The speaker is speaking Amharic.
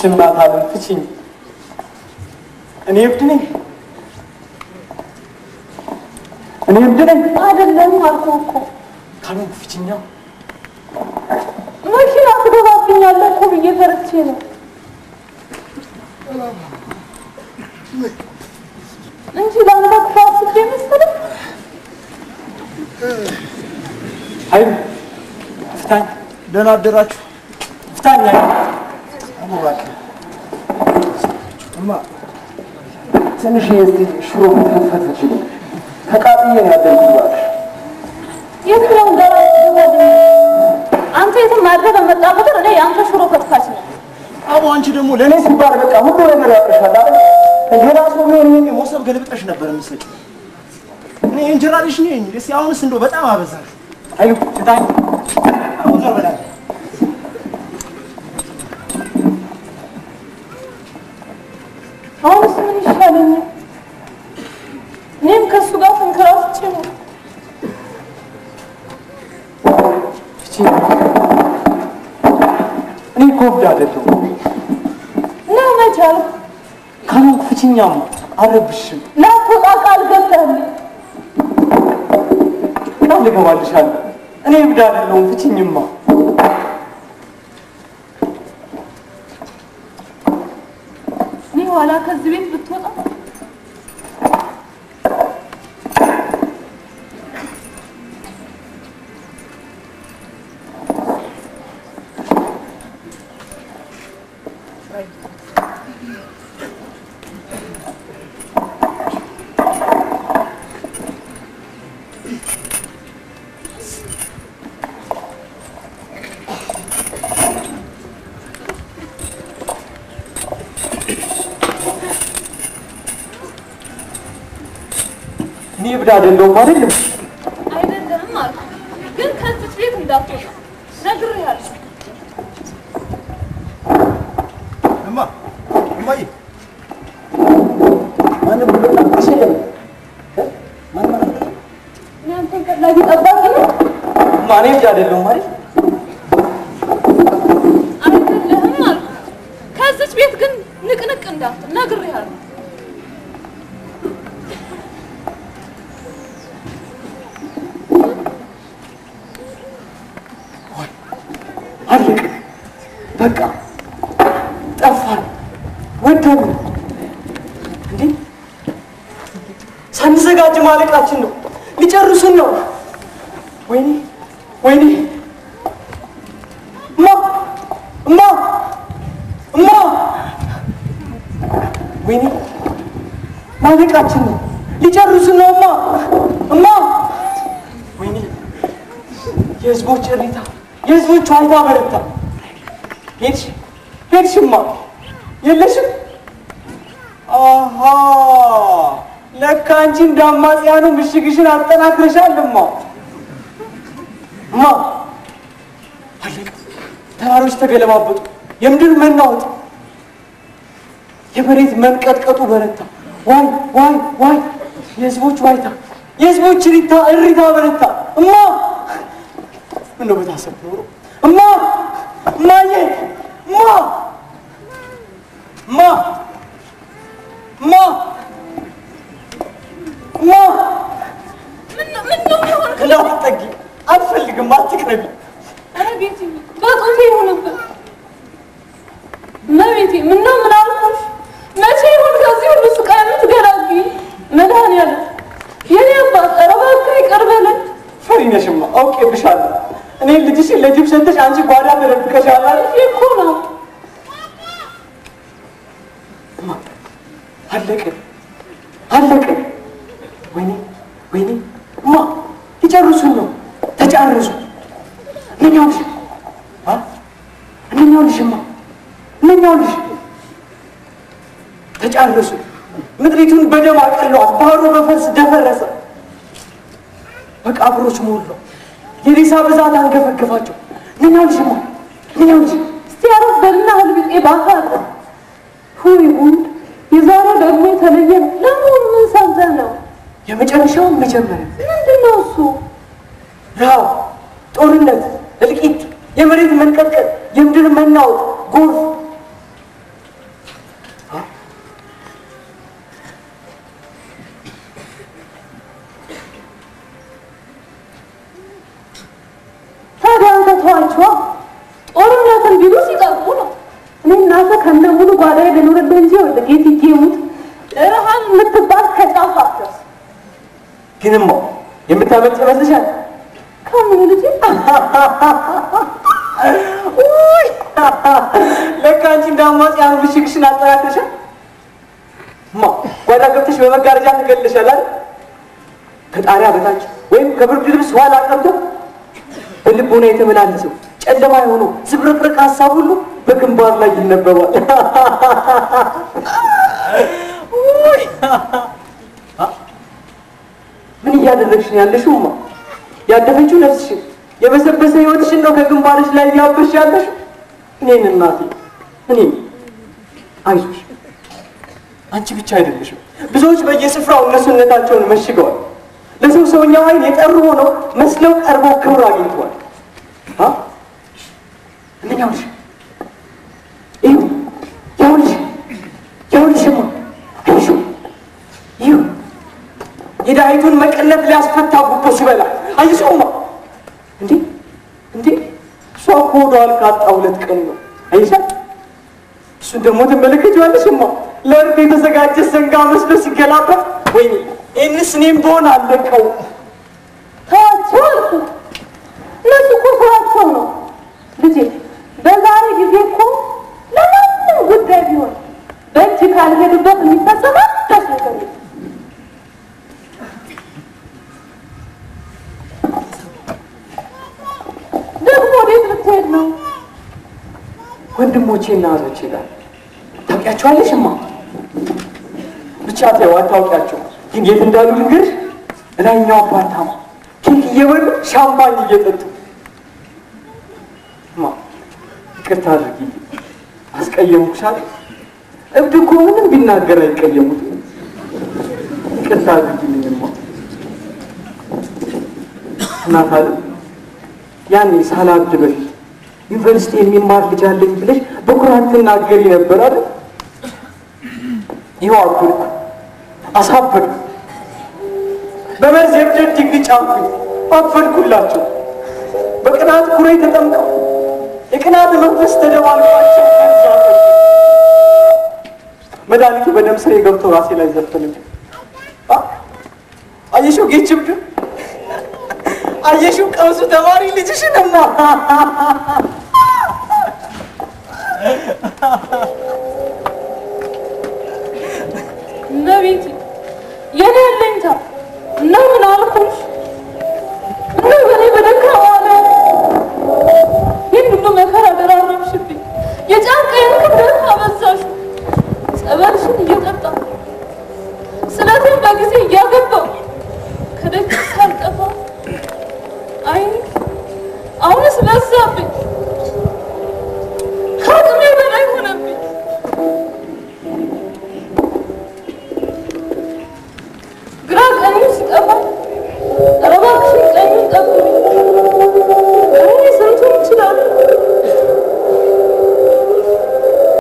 ሽማታ ፍቺኝ እኔ እብድነኝ አይደለም አልኩ ካሉን ፍቺኛ መኪና ትገባብኛለህ እኮ ብዬ ፈርቼ ነው እንጂ ለአንተ ክፋት ስጄ መሰለህ አይ ፍታኝ ደህና አደራችሁ ፍታኝ እማ ትንሽ ሽሮ ከተፈተች ተቃጥዬ ነው ያደረኩት የትኛው ጋር አንተ የትም ማድረግ መጣ ቁጥር እኔ አንተ ሽሮ ከተፋች ነው አቦ አንቺ ደግሞ ለኔ ሲባል በቃ ሁሉ ነገር ያቀርሻል አይደል እንጀራሱ ምን ሞሰብ ገልብጠሽ ነበር መስለኝ እኔ እንጀራ ልጅ ነኝ ደስ ያውንስ እንደው በጣም አበዛል አይሉ ትታይ አውዛ በላ አሁንስ ምን ይሻለኛል እኔም ከሱ ጋር ተንከራስቼ ነው እኔ ኮብዳ አይደለም ለመቻል ካሉ ፍቺኛም አረብሽም ላትወጣ ቃል ገብተህልኝ ቃል እገባልሻለሁ እኔ እብድ አይደለሁም ፍቺኝማ እኔ ኋላ ከዚህ ቤት ብትወጣ ይብዳ አይደለም አይደለም አይደለም አልኩ ግን ከዚህ ቤት እንዳትወጣ ነግሬሃለሁ እማዬ ማን ብሎ ታስቸገረ ማን እናንተ ከላጊ ጠባቂ ነው ማን ይብዳ አይደለም አይደል አይደለም አልኩ ከዚህ ቤት ግን ንቅንቅ እንዳትል ነግሬሃለሁ በቃ ጠፋን ወደሙ እንዴ ሳንዘጋጅ ማለቃችን ነው ሊጨርሱን ነው ወይኔ እማ ወይኔ ማለቃችን ነው ሊጨርሱን ነው እማ ወይኔ የህዝቦች እሪታ የህዝቦች ዋይታ በረታ ሄድሽማ የለሽም አሃ ለካ አንቺ እንዳማጽያኑ ምሽግሽን አጠናክረሻልማ አለቀ ተራሮች ተገለባበጡ የምድር መናወጥ የመሬት መንቀጥቀጡ በረታ ዋይ የህዝቦች ዋይታ የህዝቦች እሪታ በረታ ምነው በታሰብ ኖሮ ማዬ ምነው አትጠጊ አልፈልግም አትቅረቢ ኧረ ቤቴ በጡቴ ይሁንብን መቤቴ ምነው ምን አልኩሽ መቼ ይሁን ከዚህ ሁሉ ስቃይ የምትገላግኝ መድኃኒዓለም የኔ አባት ኧረ እባክህ ይቅር በለኝ ፈሪ ነሽማ አውቄብሻለሁ እኔ ልጅሽ ለጅብ ሰጥተሽ አንቺ ጓዳ ተደብቀሻል አይደል? እኮ ነው። አለቀ። ወይኔ እማ ይጨርሱን ነው። ተጫረሱ። እነኛው ልጅ ተጫረሱ። ምድሪቱን በደም አቀሏት። ባህሩ በፈርስ ደፈረሰ። መቃብሮች ሞሉ። የሬሳ ብዛት አንገፈገፋቸው። እነኛው ልጅ እስቲ አረፍ በልና ህልብጤ ባካል ሁይ ጉድ! የዛሬው ደግሞ የተለየ ነው። ለመሆኑ ምን ሰምተህ ነው? የመጨረሻውን መጀመሪያ ምንድን ነው እሱ? ረሃብ፣ ጦርነት፣ እልቂት፣ የመሬት መንቀጥቀጥ፣ የምድር መናወጥ፣ ጎርፍ። ታዲያ አንተ ተዋቸዋ። ጦርነትን ቢሉ ሲጠቅሙ ነው። እኔ እናንተ ከነሙሉ ጓዳዬ ልኖርልህ እንጂ ወደ ጌትዬ ሙት ረሃብ የምትባል ከጫፍ አትደርስ። ግንማ የምታመጭ ይመስልሻል? ከምን ልጅ ለካ አንቺ እንዳማጽያኑ ብሽግሽን አጠራተሻል። ጓዳ ገብተሽ በመጋረጃ ትገልሻል አይደል? ከጣሪያ በታች ወይም ከብርድ ልብስ ኋላ ቀርቶ በልቦና የተመላለሰው ጨለማ የሆነው ዝብርቅርቅ ሀሳብ ሁሉ በግንባር ላይ ይነበባል። ምን እያደረግሽ ነው ያለሽው? ያደፈችው ነፍስሽን የበሰበሰ ህይወትሽን ነው ከግንባርሽ ላይ እያበሽ ያለሽው። እኔን እናቴ፣ እኔን አይዞሽ። አንቺ ብቻ አይደለሽም። ብዙዎች በየስፍራው እነሱነታቸውን መሽገዋል። ለሰው ሰውኛው አይን የጠሩ ሆነው መስለው ቀርበው ክብር አግኝተዋል። እነኛው ልጅ ያውልሽማ አይሹ የዳይቱን መቀነት ሊያስፈታ ጉቦ ሲበላ አይሽውማ። እንዴ እሷ ሆዷል ካጣ 2 ቀን ነው። አይሻ እሱን ደግሞ ትመለከችዋለሽማ። ለእርድ የተዘጋጀ ሰንጋ መስሎ ሲገላበት ወይኔ ይህንስ እኔም በሆን አለቀው። ተዋቸው አልኩ። እነሱ እኮ ስራቸው ነው ልጄ። በዛሬ ጊዜ እኮ ለማንም ጉዳይ ቢሆን በእጅ ካልሄዱበት የሚፈጸም አንዳች ነገር የለም። ደግሞ ወዴት ልትሄድ ነው? ወንድሞቼና እህቶቼ ጋር። ታውቂያቸዋለሽማ? ብቻ ተይው፣ አታውቂያቸው። ግን የት እንዳሉ ልንገርሽ። እላይኛው አፓርታማ ኬክ እየበሉ ሻምፓኝ እየጠጡ። ይቅርታ አድርጊልኝ፣ አስቀየሙሽ አይደል? እብድ እኮ ምንም ቢናገር አይቀየሙት። ይቅርታ አድርጊልኝማ እናት አለ። ያኔ ሳላብድ በፊት ዩኒቨርሲቲ የሚማር ልጅ አለኝ ብለሽ በኩራት ትናገሪ ነበር አይደል? ይኸው አብኩልኩ፣ አሳበድኩ። በመርዝ የብደት ድንግ ጫንኩኝ፣ አበድኩላቸው። በቅናት ኩሬ ተጠምቀው የቅናት መንፈስ ተደባልቋቸው መድኃኒቱ በደም ስሬ ገብቶ ራሴ ላይ ዘፈንልኝ። አየሽው ጌችብድ፣ አየሽው ቀውሱ ተማሪ ልጅሽንማ